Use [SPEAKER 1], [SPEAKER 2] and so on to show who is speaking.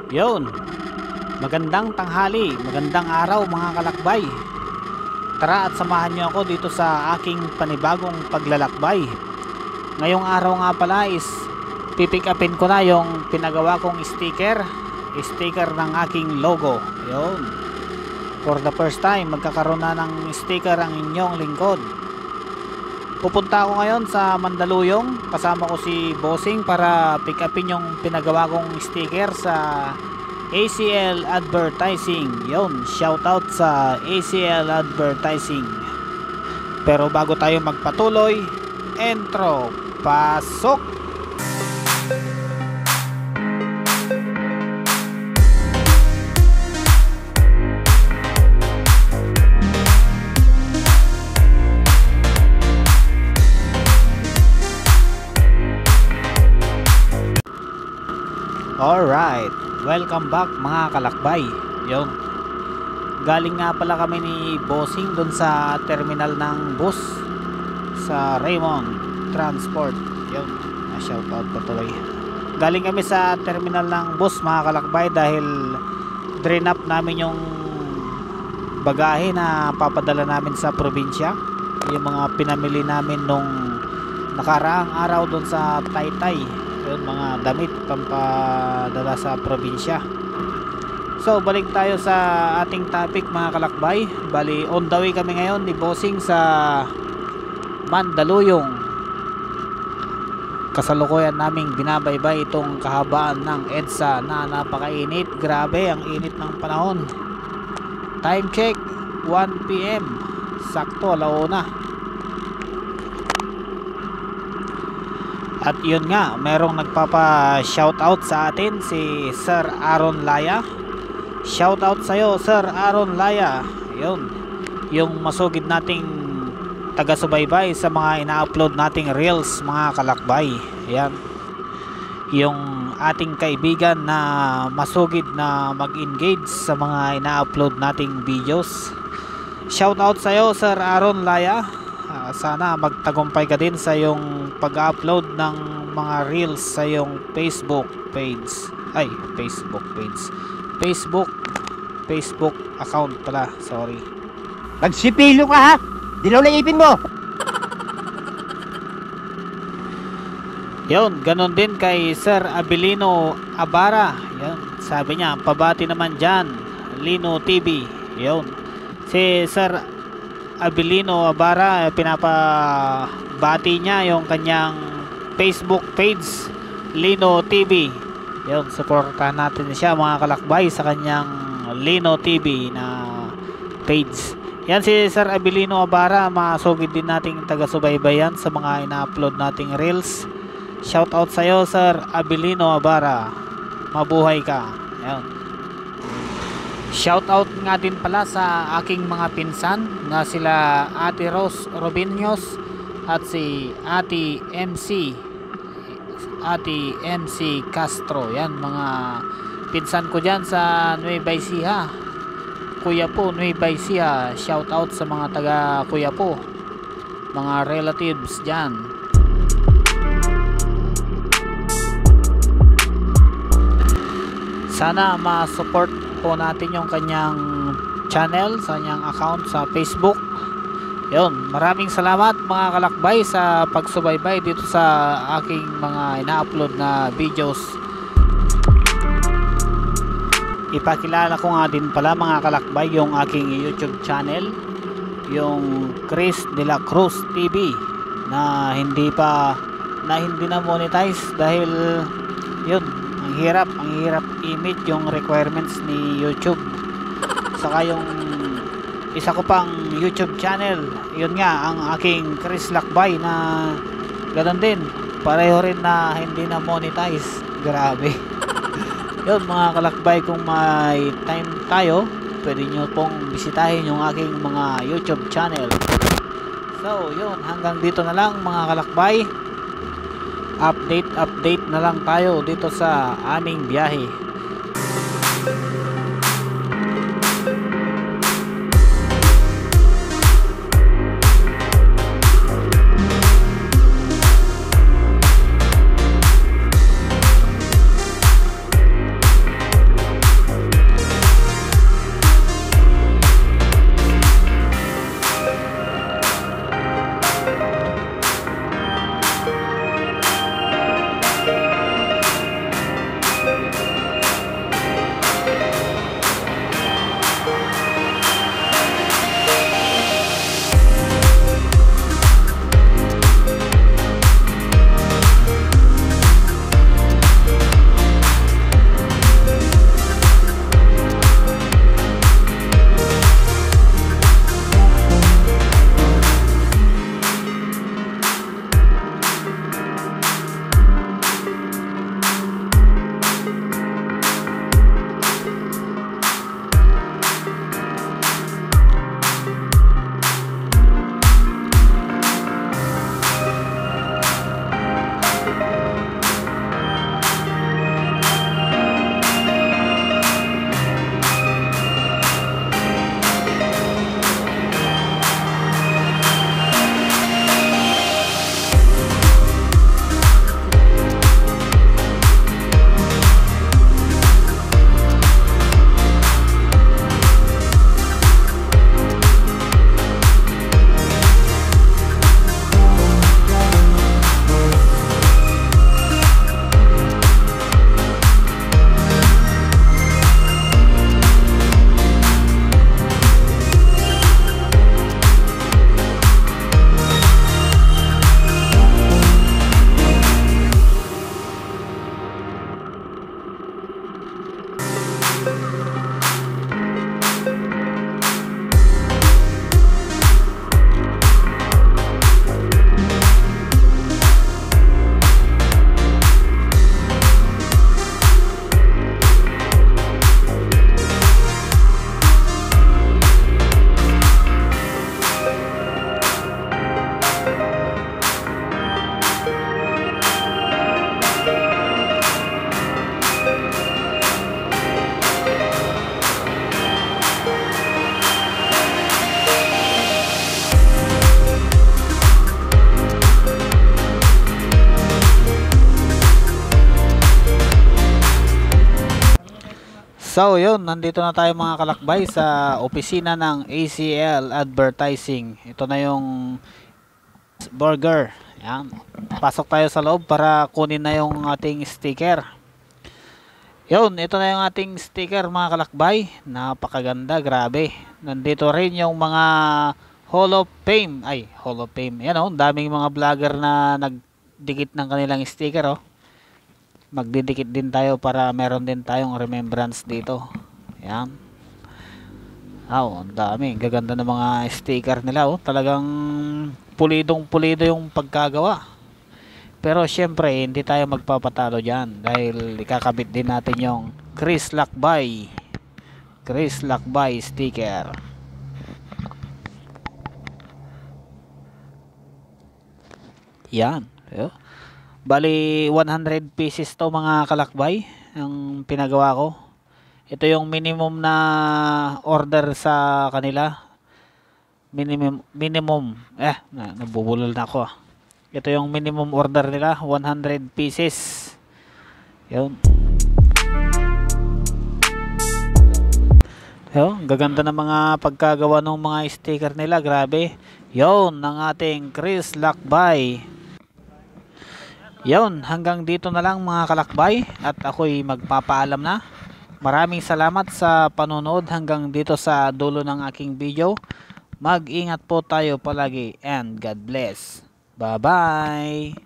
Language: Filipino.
[SPEAKER 1] Yun, magandang tanghali, magandang araw mga kalakbay. Tara at samahan nyo ako dito sa aking panibagong paglalakbay. Ngayong araw nga pala is pipick upin ko na yung pinagawa kong sticker ng aking logo. Yun, for the first time magkakaroon na ng sticker ang inyong lingkod. Pupunta ako ngayon sa Mandaluyong, kasama ko si Bossing para pick upin yung pinagawa kong sticker sa ACL Advertising. Yun, shoutout sa ACL Advertising. Pero bago tayo magpatuloy, intro, pasok! Alright, welcome back mga kalakbay. Yun, galing nga pala kami ni Bossing dun sa terminal ng bus sa Raymond Transport. Yun, shoutout pa tuloy. Galing kami sa terminal ng bus mga kalakbay dahil drain up namin yung bagahe na papadala namin sa probinsya. Yung mga pinamili namin nung nakaraang araw dun sa Taytay. Yun, mga damit pampadala sa probinsya. So balik tayo sa ating topic mga kalakbay. Bali on the way kami ngayon ni Bossing sa Mandaluyong. Kasalukuyan naming binabaybay itong kahabaan ng EDSA na napakainit. Grabe ang init ng panahon. Time check 1 PM, sakto alauna. At yun nga, merong nagpapa shoutout sa atin, si Sir Aaron Laya. Shoutout sa'yo Sir Aaron Laya. Yun, yung masugid nating taga-subaybay sa mga ina-upload nating reels mga kalakbay. Yan, yung ating kaibigan na masugid na mag-engage sa mga ina-upload nating videos. Shoutout sa'yo Sir Aaron Laya. Sana magtagumpay ka din sa yung pag-upload ng mga reels sa yung Facebook account pala, sorry.
[SPEAKER 2] Magsipilo ka ha, dilaw na ipin mo.
[SPEAKER 1] Yun, ganon din kay Sir Abilino Abara. Yun, sabi niya pabati naman dyan Lino TV. Yun, si Sir Abilino Abara, pinapabati niya yung kanyang Facebook page Lino TV. Yun, supportahan natin siya mga kalakbay sa kanyang Lino TV na page. Yan si Sir Abilino Abara, masugid din nating taga-subaybayan sa mga ina-upload nating reels. Shout out sa iyo Sir Abilino Abara, mabuhay ka. Yan. Shoutout nga din pala sa aking mga pinsan na sila Ate Rose Robinos at si Ate MC Castro. Yan, mga pinsan ko dyan sa Nueva Ecija, Quiapo, Nueva Ecija. Shoutout sa mga taga Quiapo, mga relatives dyan. Sana ma-support po natin yung kanyang channel, sa kanyang account sa Facebook. Yun, maraming salamat mga kalakbay sa pagsubaybay dito sa aking mga ina-upload na videos. Ipakilala ko nga din pala mga kalakbay yung aking YouTube channel, yung Chris De La Cruz TV, na hindi na monetize dahil yun, ang hirap i-meet yung requirements ni YouTube. Saka yung isa ko pang YouTube channel, yun nga ang aking Chris Lakbay, na ganoon din, pareho rin na hindi na monetize. Grabe. Yun mga kalakbay, kung may time tayo, pwede nyo pong bisitahin yung aking mga YouTube channel. So yun, hanggang dito na lang mga kalakbay. Update na lang tayo dito sa aming biyahe. So yun, nandito na tayo mga kalakbay sa opisina ng ACL Advertising. Ito na yung burger. Yan. Pasok tayo sa loob para kunin na yung ating sticker. Yun, ito na yung ating sticker mga kalakbay. Napakaganda, grabe. Nandito rin yung mga Hall of Fame. Ay, Hall of Fame. Yan o, daming mga vlogger na nagdikit ng kanilang sticker o. Magdidikit din tayo para meron din tayong remembrance dito. Yan. Ang dami. Gaganda ng mga sticker nila. Oh. Talagang pulidong pulido yung pagkagawa. Pero syempre, hindi tayo magpapatalo dyan. Dahil ikakabit din natin yung Chris Lakbay. Chris Lakbay sticker. Yan. Yo. Bali 100 pieces to mga kalakbay ang pinagawa ko. Ito yung minimum na order sa kanila. Minimum. Nabubulol na ako. Ito yung minimum order nila, 100 pieces. Yun. Yun, gaganda ng mga pagkagawa ng mga sticker nila, grabe. Yun, ng ating Chris Lakbay. Yun, hanggang dito na lang mga kalakbay at ako'y magpapaalam na. Maraming salamat sa panonood hanggang dito sa dulo ng aking video. Mag-ingat po tayo palagi and God bless. Bye-bye!